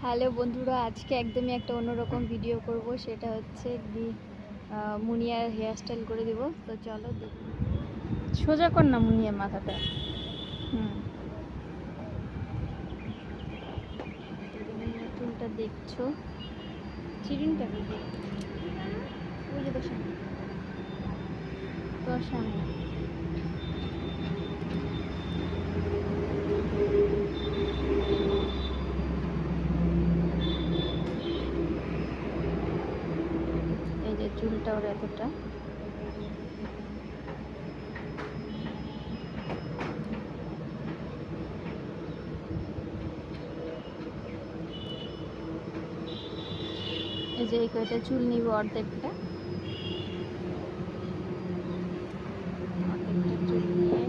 Hello বন্ধুরা, আজকে একদমই একটা অন্যরকম ভিডিও করব। সেটা হচ্ছে মুনিয়ার হেয়ার স্টাইল করে দিব। তো চলো দেখি। সোজা কর না মুনিয়ার মাথাটা। মুনিয়ার চুলটা দেখছো, চিরুনটা ওই যে তোর সামনে এই যে চুলটা ওর এতটা। এই যে এই কয়টা চুল নিব, অর্ধেকটা চুল নিয়ে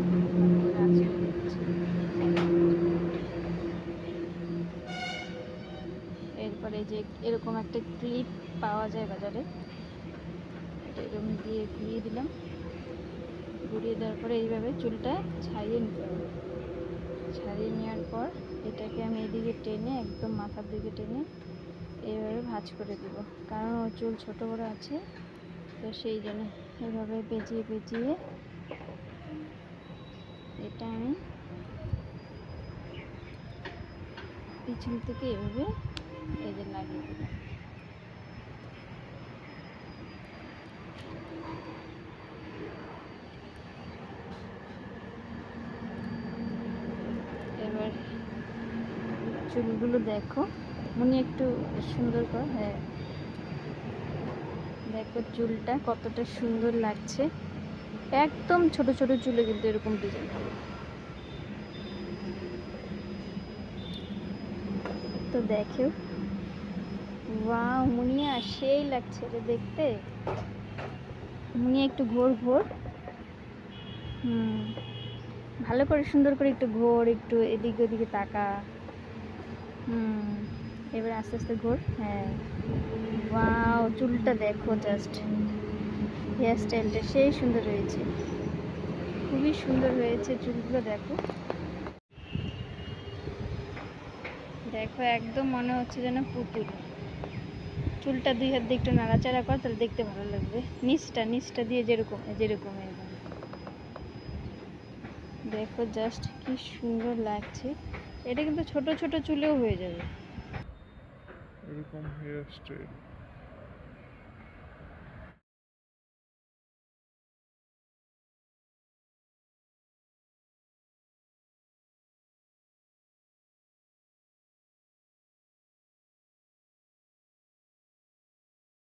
এরপরে যে এরকম একটা ক্লিপ পাওয়া যায় বাজারে, এটা এরকম দিয়ে ঘুরিয়ে দিলাম। ঘুরিয়ে দেওয়ার পরে এইভাবে চুলটা ছাড়িয়ে নিতে হবে। ছাড়িয়ে নেওয়ার পর এটাকে আমি এদিকে টেনে, একদম মাথার দিকে টেনে এইভাবে ভাঁজ করে দিব, কারণ ওর চুল ছোটো বড়ো আছে, তো সেই জন্য এইভাবে পেঁচিয়ে পেঁচিয়ে এটা আমি পিছন থেকে এভাবে এই যে লাগিয়ে দিলাম। এবার চুলগুলো দেখো, মনে একটু সুন্দর কর। হ্যাঁ, দেখো চুলটা কতটা সুন্দর লাগছে। একদম ছোট ছোট চুলে কিন্তু এরকম ডিজাইন হবে। তো দেখো, ওয়াও মুনিয়া সেই লাগছে রে দেখতে। মুনিয়া একটু ঘোর ঘোর, ভালো করে সুন্দর করে একটু ঘোর, একটু এদিকে ওদিকে তাকা। এবার আস্তে আস্তে ঘোর। হ্যাঁ, ওয়াও চুলটা দেখো, জাস্ট হেয়ার স্টাইলটা সেই সুন্দর হয়েছে, খুবই সুন্দর হয়েছে চুলগুলো। দেখো দেখো, একদম মনে হচ্ছে যেন পুতুল। চুলটা দুই হাত দিয়ে একটু নাড়াচাড়া কর, তাহলে দেখতে ভালো লাগবে। নিচটা দিয়ে যেরকম যেরকম এরকম দেখো, জাস্ট কি সুন্দর লাগছে। এটা কিন্তু ছোট ছোট চুলেও হয়ে যাবে এরকম হেয়ার স্টাইল।